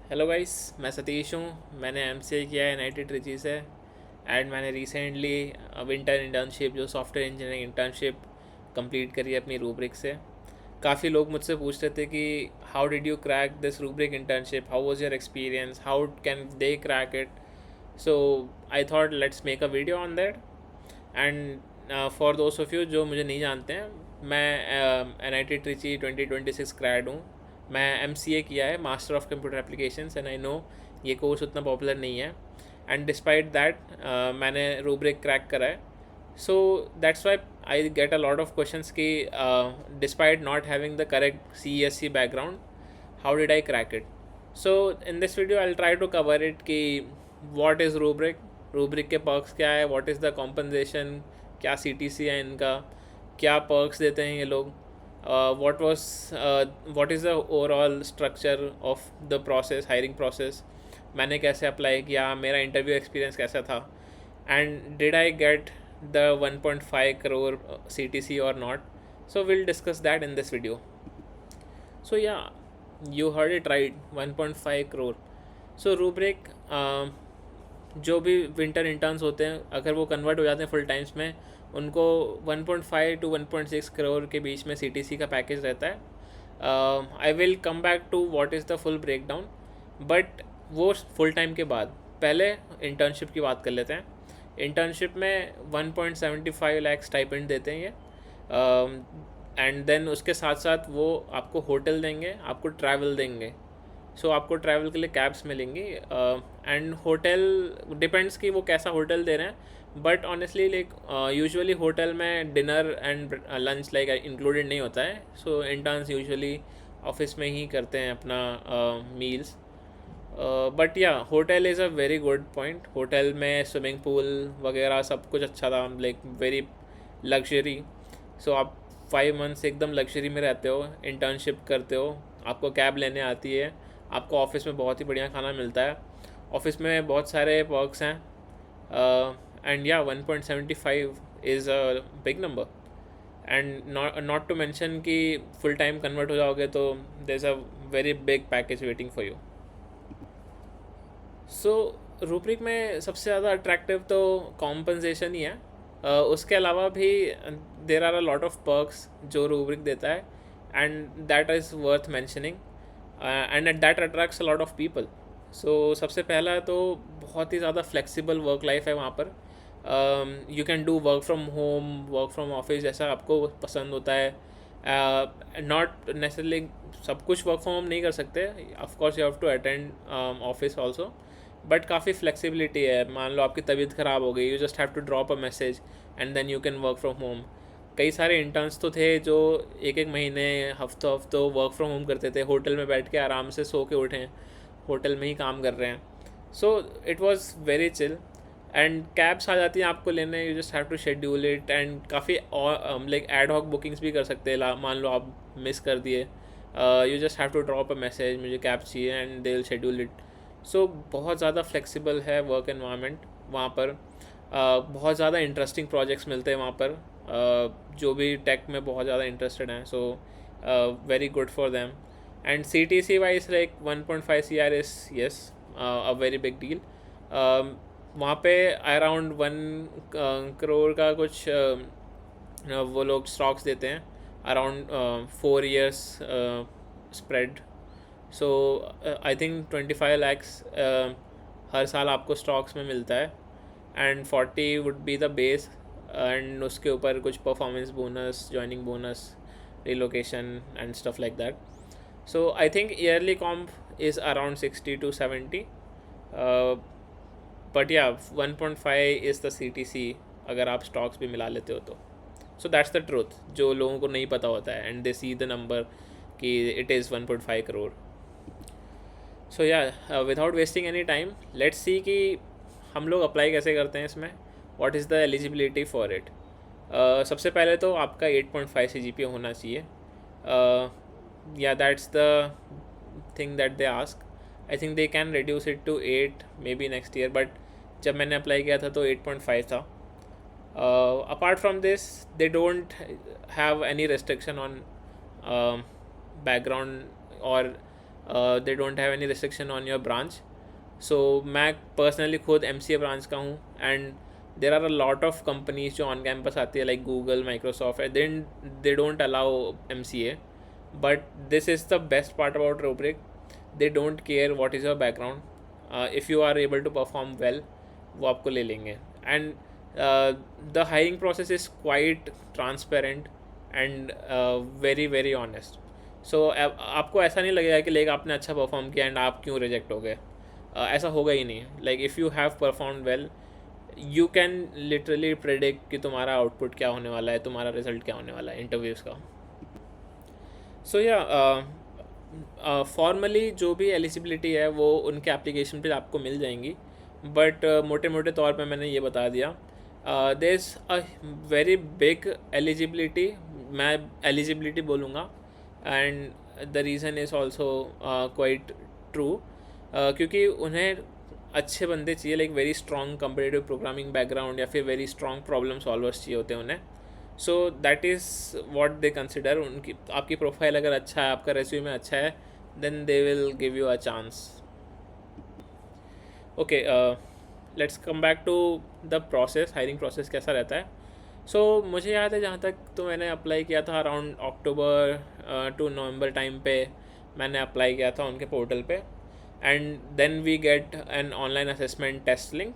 Hello guys, मैं सतीश हूँ। मैंने एमसीए किया है NIT ट्रिची से। एंड मैंने रिसेंटली विंटर इंटर्नशिप जो सॉफ्टवेयर इंजीनियरिंग इंटर्नशिप कंप्लीट करी है अपनी रूब्रिक से। काफ़ी लोग मुझसे पूछते थे कि how did you crack this rubric internship, how was your experience, how can they crack it. So I thought let's make a video on that. And for दोस्त ऑफ यू जो मुझे नहीं जानते हैं, मैं NIT ट्रिची 2026 ग्रेड हूँ। मैं MCA किया है, master of computer applications. And I know ये कोर्स उतना पॉपुलर नहीं है, एंड डिस्पाइट दैट मैंने रूब्रिक क्रैक करा है। So that's why I get a lot of questions कि despite not having the correct CSC background, how did I crack it. So in this video I will try to cover it कि what is Rubrik, Rubrik के perks क्या है, what is the compensation, क्या CTC है इनका, क्या perks देते हैं ये लोग, what is the overall structure of the process, hiring process, मैंने कैसे अप्लाई किया, मेरा इंटरव्यू एक्सपीरियंस कैसा था, and did I get the 1.5 crore CTC और not. So we'll discuss that in this video. So yeah, you heard it right, 1.5 crore. So rubric जो भी winter interns होते हैं, अगर वो कन्वर्ट हो जाते हैं फुल टाइम्स में, उनको 1.5 to 1.6 करोड़ के बीच में CTC का पैकेज रहता है. I will come back to what is the full breakdown, but वो फुल टाइम के बाद पहले इंटर्नशिप की बात कर लेते हैं. इंटर्नशिप में 1.75 लाख स्टाइपेंड देते हैं ये. एंड देन उसके साथ साथ वो आपको होटल देंगे, आपको ट्रैवल देंगे. सो आपको ट्रैवल के लिए कैब्स मिलेंगी, एंड होटल डिपेंड्स कि वो कैसा होटल दे रहे हैं. But honestly like usually hotel में dinner and lunch like included नहीं होता है. सो इंटर्न्स यूजुअली ऑफिस में ही करते हैं अपना मील्स. बट या hotel is a very good point. Hotel में स्विमिंग पूल वगैरह सब कुछ अच्छा था, लाइक वेरी लग्जरी. सो आप 5 मंथ्स एकदम लग्जरी में रहते हो, इंटर्नशिप करते हो, आपको कैब लेने आती है, आपको ऑफिस में बहुत ही बढ़िया खाना मिलता है, ऑफिस में बहुत सारे पर्क्स हैं. एंड या 1.75 is a big number. And not to mention कि फुल टाइम कन्वर्ट हो जाओगे तो there is a very big package waiting for you. So rubric में सबसे ज़्यादा अट्रैक्टिव तो कॉम्पनसेशन ही है. उसके अलावा भी there are a lot of perks जो रूब्रिक देता है, and that is worth mentioning, and that attracts a lot of people. So सबसे पहला तो बहुत ही ज़्यादा फ्लेक्सिबल वर्क लाइफ है वहाँ पर. You can do work from home, work from office, जैसा आपको पसंद होता है. नॉट नेसेसरली सब कुछ वर्क फ्रॉम होम नहीं कर सकते, of course you have to attend office also. But काफ़ी फ्लेक्सिबिलिटी है. मान लो आपकी तबीयत ख़राब हो गई, you just have to drop a message and then you can work from home. कई सारे इंटर्न्स तो थे जो एक एक महीने, हफ्तों हफ्तों वर्क फ्रॉम होम करते थे, होटल में बैठ के आराम से सो के उठें, होटल में ही काम कर रहे हैं. So it was very chill. And cabs आ जाती हैं आपको लेने, you just have to schedule it. And काफ़ी लाइक एड हॉक बुकिंग्स भी कर सकते हैं. मान लो आप मिस कर दिए, you just have to drop a message मुझे कैब चाहिए, and they will schedule it. So बहुत ज़्यादा फ्लेक्सिबल है वर्क एनवायरनमेंट वहाँ पर. बहुत ज़्यादा इंटरेस्टिंग प्रोजेक्ट्स मिलते हैं वहाँ पर, जो भी टेक में बहुत ज़्यादा इंटरेस्टेड हैं. So very good for them. And CTC wise like 1.5 CR is yes a very big deal. वहाँ पे अराउंड 1 करोड़ का कुछ वो लोग स्टॉक्स देते हैं, around 4 years spread. So I think 25 lakhs हर साल आपको स्टॉक्स में मिलता है, and 40 would be the base. And उसके ऊपर कुछ performance bonus, joining bonus, relocation and stuff like that. So I think yearly comp is around 60 to 70. But या 1.5 is the CTC अगर आप स्टॉक्स भी मिला लेते हो तो. सो दैट्स द ट्रूथ जो लोगों को नहीं पता होता है, and they see the number कि इट इज़ 1.5 करोड़. सो या without wasting any time let's see कि हम लोग अप्लाई कैसे करते हैं इसमें, what is the eligibility for it. सबसे पहले तो आपका 8.5 CGPA होना चाहिए. या that's the thing that they ask. I think they can reduce it to 8 maybe next year, but जब मैंने अप्लाई किया था तो 8.5 था. Apart from this, they don't have any restriction on background or they don't have any restriction on your branch. So मैं personally खुद MCA branch का हूँ, and there are a lot of companies जो on campus आती है, like Google, Microsoft, then they don't allow MCA. But this is the best part about Rubrik. They don't care what is your background. If you are able to perform well, वो आपको ले लेंगे. And the hiring process is quite transparent and very very honest. So आपको ऐसा नहीं लगेगा कि like आपने अच्छा परफॉर्म किया एंड आप क्यों रिजेक्ट हो गए. ऐसा होगा ही नहीं. Like if you have perform well, you can literally predict कि तुम्हारा आउटपुट क्या होने वाला है, तुम्हारा रिजल्ट क्या होने वाला है इंटरव्यूज़ का. सो या फॉर्मली जो भी एलिजिबिलिटी है वो उनके एप्लीकेशन पे आपको मिल जाएंगी. बट मोटे मोटे तौर पे मैंने ये बता दिया. There is a very big eligibility, मैं एलिजिबिलिटी बोलूँगा, and the reason is also quite true. क्योंकि उन्हें अच्छे बंदे चाहिए, like very strong competitive programming background या फिर वेरी स्ट्रॉन्ग प्रॉब्लम सॉल्वर्स चाहिए होते हैं उन्हें. So that is what they consider. उनकी आपकी प्रोफाइल अगर अच्छा है, आपका रेज्यूमे अच्छा है, then they will give you a chance. Okay, let's come back to the process. Hiring process कैसा रहता है. सो मुझे याद है, जहाँ तक तो मैंने अप्लाई किया था around October two November time पे मैंने अप्लाई किया था उनके पोर्टल पे. And then we get an online assessment test link,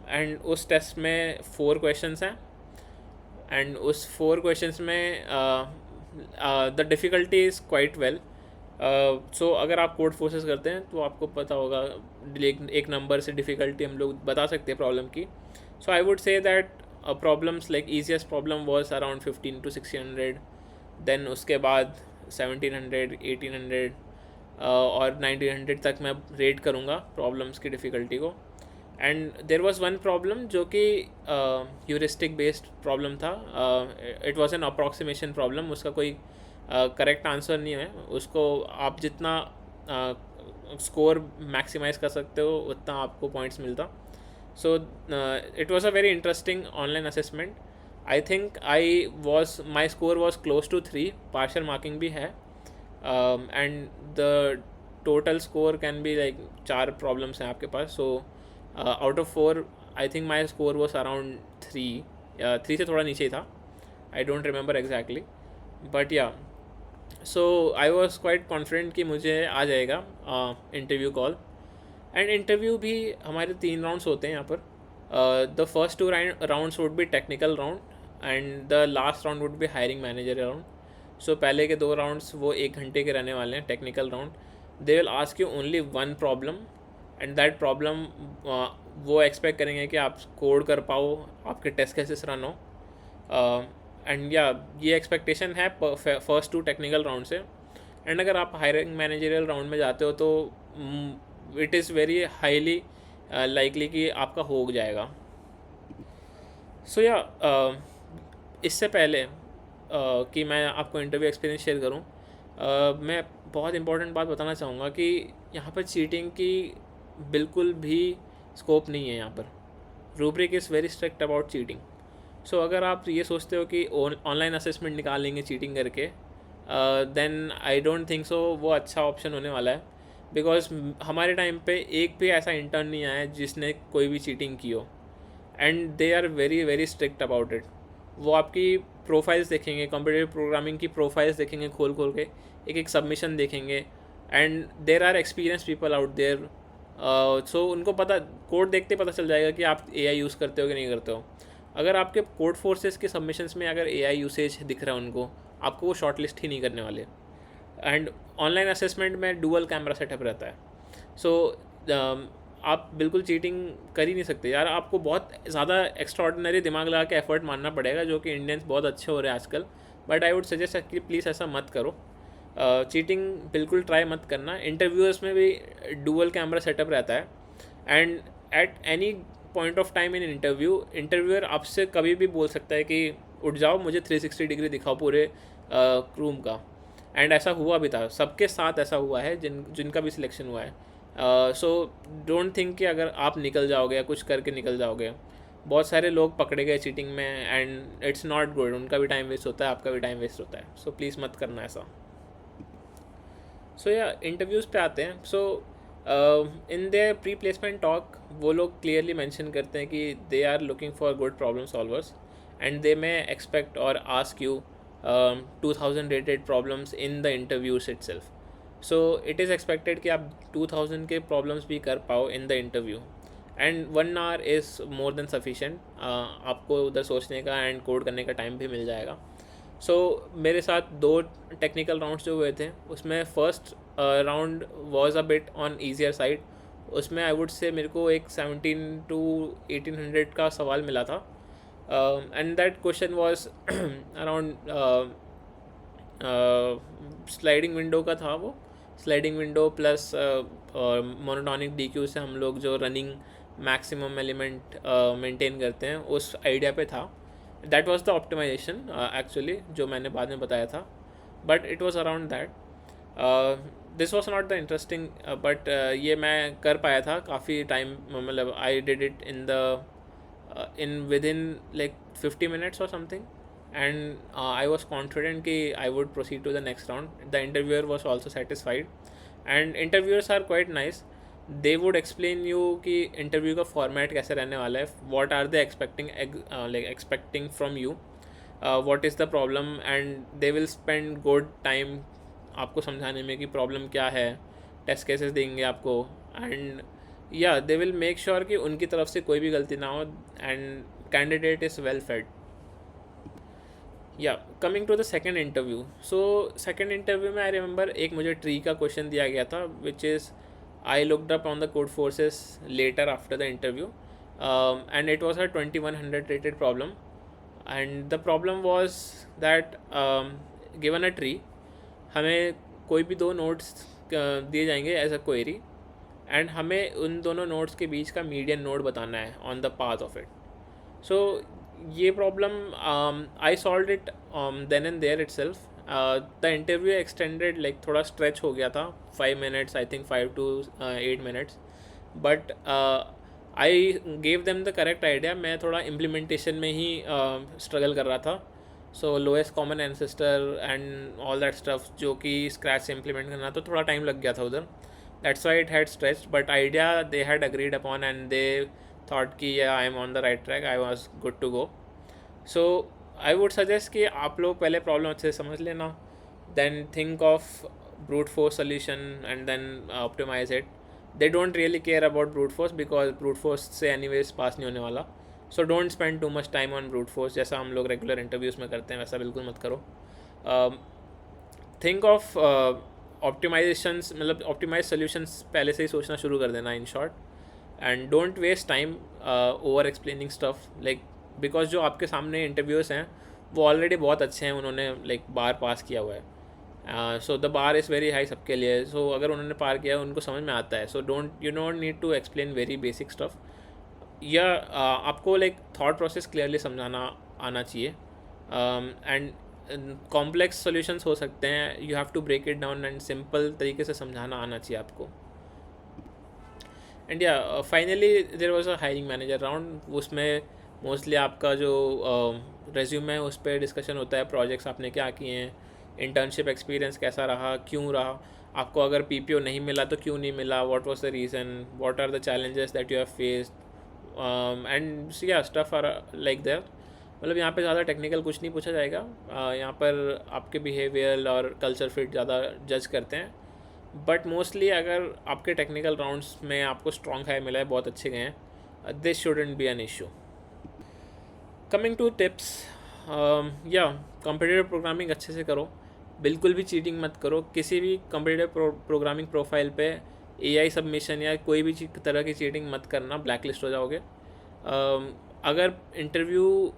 and उस टेस्ट में 4 क्वेश्चंस हैं. एंड उस 4 क्वेश्चंस में the difficulty is quite well. So अगर आप कोड फोर्सेस करते हैं तो आपको पता होगा एक नंबर से डिफ़िकल्टी हम लोग बता सकते हैं प्रॉब्लम की. So I would say that problems like easiest problem was around 15 to 1600. Then उसके बाद 1700, 1800 और 1900 तक मैं रेट करूँगा प्रॉब्लम्स की डिफ़िकल्टी को. And there was one problem जो कि ह्यूरिस्टिक बेस्ड प्रॉब्लम था. It was an approximation problem. उसका कोई करेक्ट आंसर नहीं है. उसको आप जितना स्कोर मैक्सिमाइज़ कर सकते हो उतना आपको पॉइंट्स मिलता. So it was a very interesting online assessment. I think my score was close to 3. Partial marking भी है. And the total score can be like 4 problems हैं आपके पास. So out of 4 I think my score was around 3 से थोड़ा नीचे ही था. I don't remember exactly, but yeah. So I was quite confident कि मुझे आ जाएगा इंटरव्यू कॉल. एंड इंटरव्यू भी हमारे 3 राउंड्स होते हैं यहाँ पर. The first 2 rounds would be technical round, and the last round would be hiring manager round. So पहले के 2 राउंड्स वो 1 घंटे के रहने वाले हैं. Technical round, they will ask you only 1 problem, and that problem वो एक्सपेक्ट करेंगे कि आप कोड कर पाओ, आपके टेस्ट केसेस रन हो. एंड या ये एक्सपेक्टेशन है फर्स्ट 2 टेक्निकल राउंड से. एंड अगर आप हायरिंग मैनेजरियल राउंड में जाते हो तो it is very highly likely कि आपका हो जाएगा. सो या इससे पहले कि मैं आपको इंटरव्यू एक्सपीरियंस शेयर करूं, मैं बहुत इंपॉर्टेंट बात बताना चाहूँगा कि यहाँ पर चीटिंग की बिल्कुल भी स्कोप नहीं है. यहाँ पर Rubrik is very strict about cheating. So अगर आप ये सोचते हो कि ऑनलाइन असेसमेंट निकाल लेंगे चीटिंग करके, then I don't think so वो अच्छा ऑप्शन होने वाला है. बिकॉज हमारे टाइम पे एक भी ऐसा इंटर्न नहीं आया है जिसने कोई भी चीटिंग की हो. And they are very very strict about it. वो आपकी प्रोफाइल्स देखेंगे, कंप्यूटर प्रोग्रामिंग की प्रोफाइल्स देखेंगे खोल खोल के, एक एक सबमिशन देखेंगे. And there are experience people out there. So उनको पता, कोड देखते पता चल जाएगा कि आप AI यूज़ करते हो कि नहीं करते हो. अगर आपके कोड फोर्सेस के सबमिशंस में अगर AI यूसेज दिख रहा है उनको, आपको वो शॉर्ट लिस्ट ही नहीं करने वाले. एंड ऑनलाइन असेसमेंट में डुअल कैमरा सेटअप रहता है. सो आप बिल्कुल चीटिंग कर ही नहीं सकते यार. आपको बहुत ज़्यादा एक्स्ट्रा ऑर्डिनरी दिमाग लगा के एफर्ट मारना पड़ेगा, जो कि इंडियंस बहुत अच्छे हो रहे हैं आजकल. बट आई वुड सजेस्ट कि प्लीज़ ऐसा मत करो. चीटिंग बिल्कुल ट्राई मत करना. इंटरव्यूअर्स में भी डुअल कैमरा सेटअप रहता है. And at any point of time in interviewer आपसे कभी भी बोल सकता है कि उठ जाओ, मुझे 360 डिग्री दिखाओ पूरे रूम का. एंड ऐसा हुआ भी था, सबके साथ ऐसा हुआ है जिनका भी सिलेक्शन हुआ है. सो डोंट थिंक कि अगर आप निकल जाओगे या कुछ करके निकल जाओगे. बहुत सारे लोग पकड़े गए चीटिंग में, एंड इट्स नॉट गुड. उनका भी टाइम वेस्ट होता है, आपका भी टाइम वेस्ट होता है. सो प्लीज़ मत करना ऐसा. सो या इंटरव्यूज़ पे आते हैं. So in their pre placement talk वो लोग क्लियरली मेंशन करते हैं कि they are looking for good problem solvers and they may expect और ask you 2000 rated problems in the interviews itself. So it is expected कि आप 2000 के problems भी कर पाओ in the interview and 1 hour is more than sufficient. आपको उधर सोचने का एंड कोड करने का टाइम भी मिल जाएगा. सो मेरे साथ 2 टेक्निकल राउंड्स जो हुए थे उसमें first round was a bit on easier side. उसमें आई वुड से मेरे को एक 17 to 1800 का सवाल मिला था and that question was around sliding window का था. वो sliding window plus monotonic DQ से हम लोग जो रनिंग मैक्सिमम एलिमेंट मेंटेन करते हैं उस आइडिया पे था. That was the optimization actually जो मैंने बाद में बताया था, but it was around that. This was not the interesting but ये मैं कर पाया था काफ़ी टाइम. मतलब I did it in with in like 50 minutes or something, and I was confident कि I would proceed to the next round. The interviewer was also satisfied, and interviewers are quite nice. They would explain you कि interview का format कैसे रहने वाला है, what are they expecting from you, what is the problem, and they will spend good time आपको समझाने में कि प्रॉब्लम क्या है. टेस्ट केसेस देंगे आपको एंड या दे विल मेक श्योर कि उनकी तरफ से कोई भी गलती ना हो and candidate is well fed. Yeah coming to the second interview. So second interview में आई रिमेंबर एक मुझे ट्री का क्वेश्चन दिया गया था which is I looked up on the code forces later after the interview and it was a 2100 rated problem. And the problem was that given a tree हमें कोई भी 2 nodes दिए जाएंगे एज अ क्वेरी एंड हमें उन दोनों nodes के बीच का मीडियन नोड बताना है on the path of it. So ये problem I solve it then and there itself. The interview extended like थोड़ा स्ट्रेच हो गया था 5 minutes, I think 5 to 8 minutes, but I gave them the correct idea. मैं थोड़ा implementation में ही struggle कर रहा था. So lowest common ancestor and all that stuff जो कि स्क्रैच से इम्प्लीमेंट करना, तो थोड़ा टाइम लग गया था उधर. That's why it had stretch, but idea they had agreed upon and they thought कि I am on the right track, I was good to go. So I would suggest कि आप लोग पहले प्रॉब्लम अच्छे से समझ लेना, then think of brute force solution and then optimise it. They don't really care about brute force because brute force से anyways pass नहीं होने वाला. So don't spend too much time on brute force जैसा हम लोग regular interviews में करते हैं, वैसा बिल्कुल मत करो. थिंक ऑफ ऑप्टिमाइजेशंस, मतलब ऑप्टिमाइज सोल्यूशंस पहले से ही सोचना शुरू कर देना in short. And don't waste time over explaining stuff like because जो आपके सामने इंटरव्यूअर्स हैं वो ऑलरेडी बहुत अच्छे हैं, उन्होंने लाइक बार पास किया हुआ है. So the bar is very high सबके लिए. सो अगर उन्होंने पार किया है उनको समझ में आता है. So don't need to explain very basic stuff. या आपको लाइक थॉट प्रोसेस क्लियरली समझाना आना चाहिए एंड कॉम्प्लेक्स सॉल्यूशंस हो सकते हैं. You have to break it down and simple तरीके से समझाना आना चाहिए आपको. And yeah finally there was a hiring manager round. उसमें मोस्टली आपका जो रेज्यूम है उस पर डिस्कशन होता है, प्रोजेक्ट्स आपने क्या किए हैं, इंटर्नशिप एक्सपीरियंस कैसा रहा, क्यों रहा, आपको अगर PPO नहीं मिला तो क्यों नहीं मिला, what was the reason, what are the challenges that you have faced and yeah stuff are like that. मतलब यहाँ पे ज़्यादा टेक्निकल कुछ नहीं पूछा जाएगा. यहाँ पर आपके बिहेवियर और कल्चर फिट ज़्यादा जज करते हैं. बट मोस्टली अगर आपके टेक्निकल राउंड्स में आपको स्ट्रॉन्ग हाई मिला है, बहुत अच्छे गए हैं, this shouldn't be an issue. Coming to tips, yeah competitive programming अच्छे से करो, बिल्कुल भी चीटिंग मत करो. किसी भी कॉम्पिटिटिव प्रोग्रामिंग प्रोफाइल पे AI सबमिशन या कोई भी तरह की चीटिंग मत करना, ब्लैक लिस्ट हो जाओगे. अगर इंटरव्यू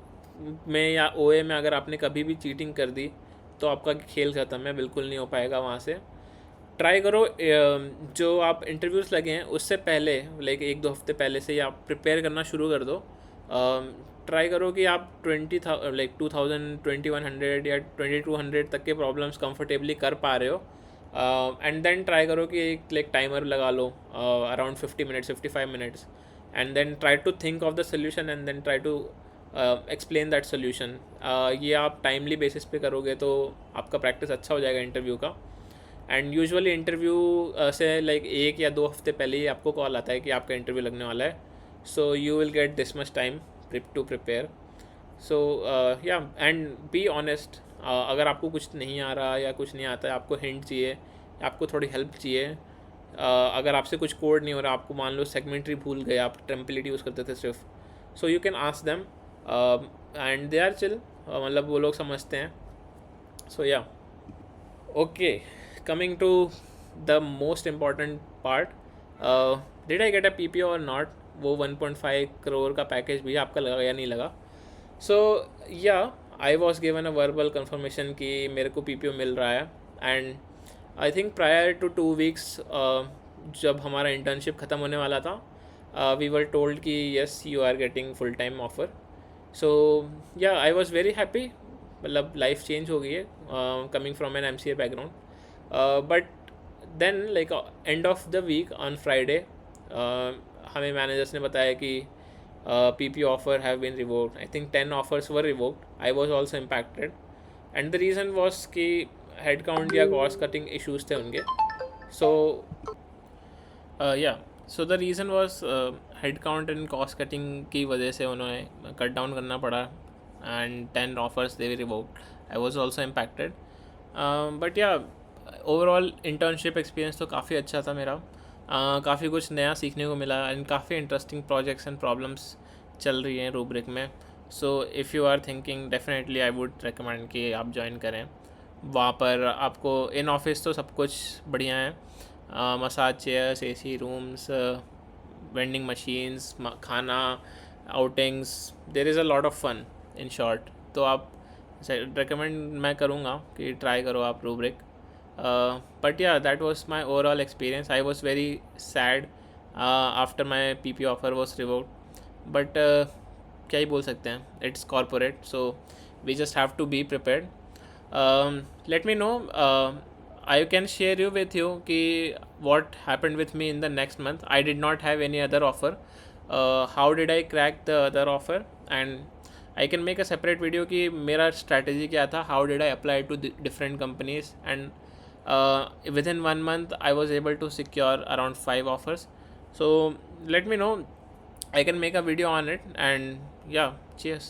में या OA में अगर आपने कभी भी चीटिंग कर दी तो आपका खेल ख़त्म है, बिल्कुल नहीं हो पाएगा वहाँ से. ट्राई करो जो आप इंटरव्यूज़ लगे हैं उससे पहले लाइक 1-2 हफ्ते पहले से ही आप प्रिपेयर करना शुरू कर दो. ट्राई करो कि आप 2000 2100 या 2200 तक के प्रॉब्लम्स कंफर्टेबली कर पा रहे हो. एंड देन ट्राई करो कि एक लाइक टाइमर लगा लो around 50 minutes 55 minutes and then try to think of the solution and then try to explain that solution. ये आप टाइमली बेसिस पे करोगे तो आपका प्रैक्टिस अच्छा हो जाएगा इंटरव्यू का. एंड यूजुअली इंटरव्यू से लाइक 1 या 2 हफ्ते पहले ही आपको कॉल आता है कि आपका इंटरव्यू लगने वाला है, so you will get this much time to prepare. So yeah and be honest. अगर आपको कुछ नहीं आ रहा या कुछ नहीं आता है, आपको हिंट चाहिए, आपको थोड़ी हेल्प चाहिए, अगर आपसे कुछ कोड नहीं हो रहा, आपको मान लो सेगमेंट्री भूल गए, आप टेम्पलेट यूज़ करते थे सिर्फ, so you can ask them and they are chill. मतलब वो लोग समझते हैं. So yeah okay, coming to the most important part, did I get a P P और नॉट. वो 1.5 करोड़ का पैकेज भी आपका लगा या नहीं लगा. So yeah I was given a verbal confirmation कि मेरे को पी पी ओ मिल रहा है. And I think prior to 2 weeks जब हमारा इंटर्नशिप ख़त्म होने वाला था, वी वर टोल्ड कि yes you are getting full time offer. So yeah I was very happy. मतलब लाइफ चेंज हो गई है coming from an MCA background. But then like end of the week on Friday हमें managers ने बताया कि PP offer have been revoked. I think 10 offers were revoked. I was also impacted and the reason was कि head count या cost cutting issues थे उनके. So yeah so the reason was head count and cost cutting की वजह से उन्हें cut down करना पड़ा and 10 offers they revoked. I was also impacted. But yeah overall internship experience तो काफ़ी अच्छा था मेरा. काफ़ी कुछ नया सीखने को मिला एंड काफ़ी इंटरेस्टिंग प्रोजेक्ट्स एंड प्रॉब्लम्स चल रही हैं रूब्रिक में. So if you are thinking, definitely I would recommend कि आप ज्वाइन करें. वहाँ पर आपको इन ऑफिस तो सब कुछ बढ़िया है. Massage chairs, AC rooms, vending machines, खाना, outings, there is a lot of fun in short. तो आप रिकमेंड मैं करूँगा कि ट्राई करो आप Rubrik. But yeah, that was my overall experience. I was very sad after my PP offer was revoked. But क्या ही बोल सकते हैं, it's corporate, so we just have to be prepared. Let me know. I can share you with you कि what happened with me in the next month. I did not have any other offer. How did I crack the other offer? And I can make a separate video कि मेरा strategy क्या था, how did I apply to different companies, and within 1 month I was able to secure around 5 offers. So let me know, I can make a video on it. And yeah, cheers.